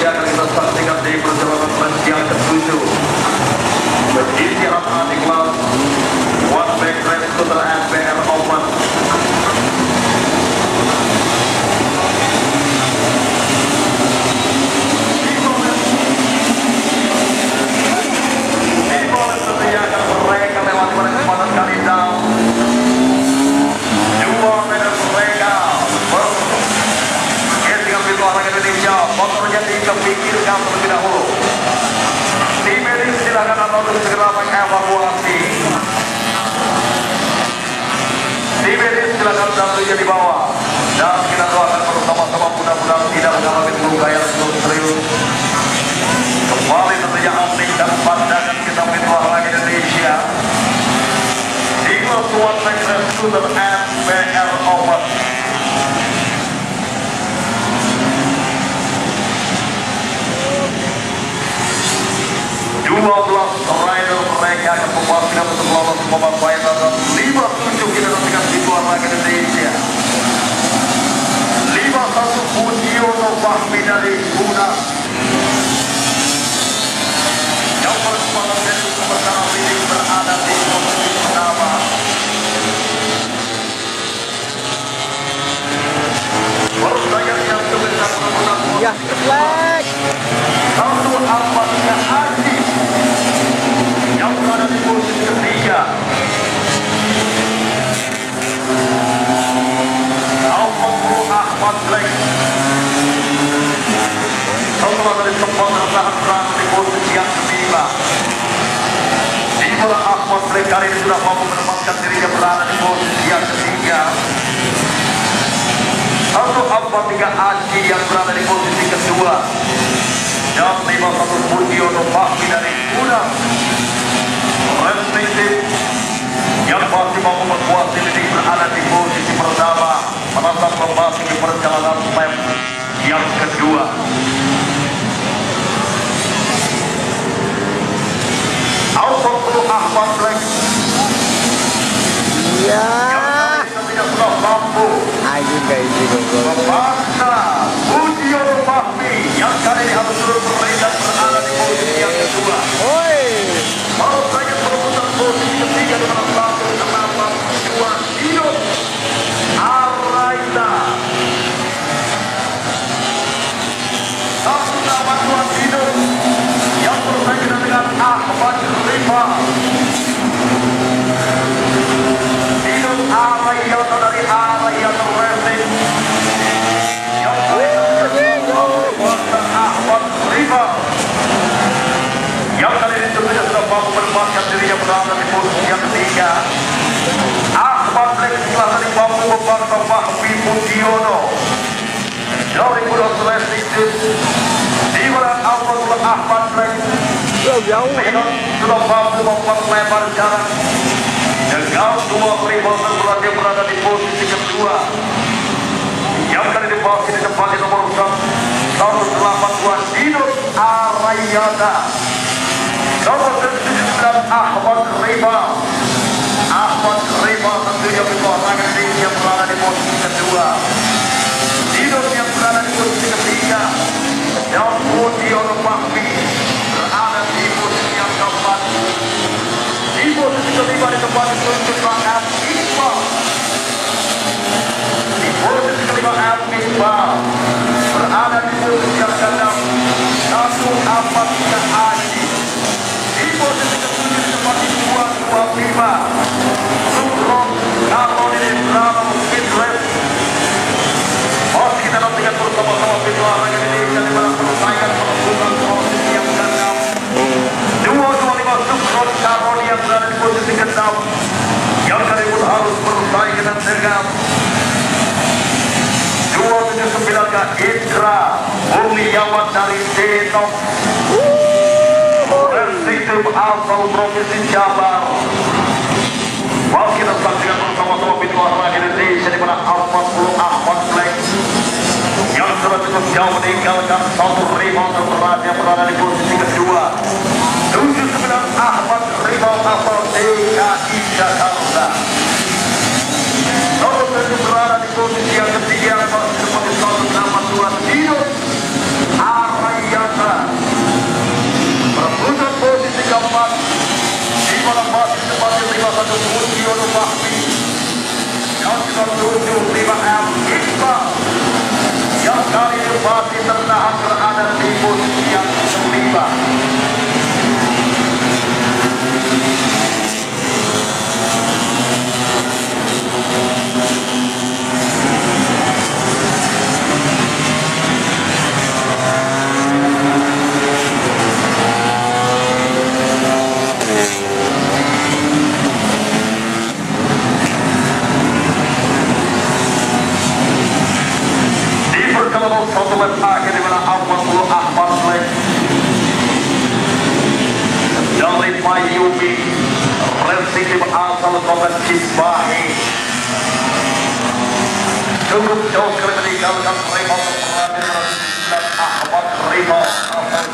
akan kita saksikan di perjalanan kelas yang ke-7 berisi atas di kelas One Back Race Scooter MPR Open. Motornya dikepikirkan terlebih dahulu. Tim medis silakan untuk segera mengevakuasi. Tim medis silakan tentunya di bawah. Dan kita doakan bersama-sama mudah-mudahan tidak mengalami luka yang serius. Kembali tentunya aktif dan pandangan kita pintu olahraga Indonesia di kelas One Back Race Scooter MPR Open. 12 rider mereka akan memastikan untuk lolos babak final dan 57 kita nantikan di luar raga Indonesia. 51 Budiono Fahmi dari Guna. Yang berkesempatan dari sementara ini berada di posisi pertama. Persaingan yang sebesar benar-benar ya, flag. satu Ahmadnya Haji yang berada di posisi ketiga. Alhamdulillah Ahmad Black setelah dari sempat bertahan di posisi yang kelima. Di mana Ahmad Black kali ini sudah mampu menempatkan dirinya berada di posisi yang ketiga. Satu Ahmad 3 Aji yang berada di posisi kedua. Dan 51 Budiono Fahmi dari Gudang Racing yang masih mampu membuat tim ini berada di posisi pertama menatap memasuki perjalanan lap yang kedua. Alhamdulillah Ahmad Black Ya. yang tidak sudah mampu memaksa Budiono Fahmi yang kali ini harus terus bermain berada di posisi yang kedua. Oi. Baru saja berputar posisi ketiga dengan 1-8-2 Dio Araita. 1-8-2 Dio yang bersaing dengan Ahmad Rifa. Dio Araita dari Araita Racing yang Ahmad Rifa yang kali ini tentunya sudah mampu menempatkan dirinya berada di posisi yang ketiga. Ahmad Black setelah tadi mampu membangsa Fahmi Budiono dari Gudang Racing di mana Ahmad Black sudah mampu memperlebar jarak dengan 2 rival terberat berada di posisi kedua. Yang kali ini masih ditempati nomor 182 Dino Arayada. Nomor 79 Ahmad Rifa. Ahmad Rifa tentunya berpasangan yang berada di posisi kedua. Dino yang berada di posisi ketiga. Dan Budiono Fahmi berada di posisi yang keempat. Di posisi kelima ditempati untuk Rahmat Iqbal. Di posisi kelima Iqbal berada di posisi yang keenam. 1-4-3 Aji. Di posisi ke-7 ditempati 2-2-5 Sukron Karolin Drama Fitness. Masih kita nantikan bersama-sama pintu olahraga Indonesia di mana persaingan perebutan posisi yang ke-6. 2-2-5 Sukron Karolin yang berada di posisi ke-6 yang kali pun harus bersaing dengan 279 ke Indra Mulyawan dari Denok Racing Team asal Provinsi Jabar. Mari kita saksikan bersama-sama pintu olahraga Indonesia di mana Ahmad Black yang sudah cukup jauh meninggalkan 1 rival terberat yang berada di posisi kedua. 79 Ahmad Rival asal DKI Jakarta. Nomor 7 berada di posisi yang ketiga seperti 1-8-2 Dino Arayada. masih tertahan berada di posisi yang kelima. Kalau satu lap akhir di mana Ahmad Lek dari Mayumi Racing Team asal kota Cimahi cukup jauh sekali meninggalkan Remo Ahmad Remo asal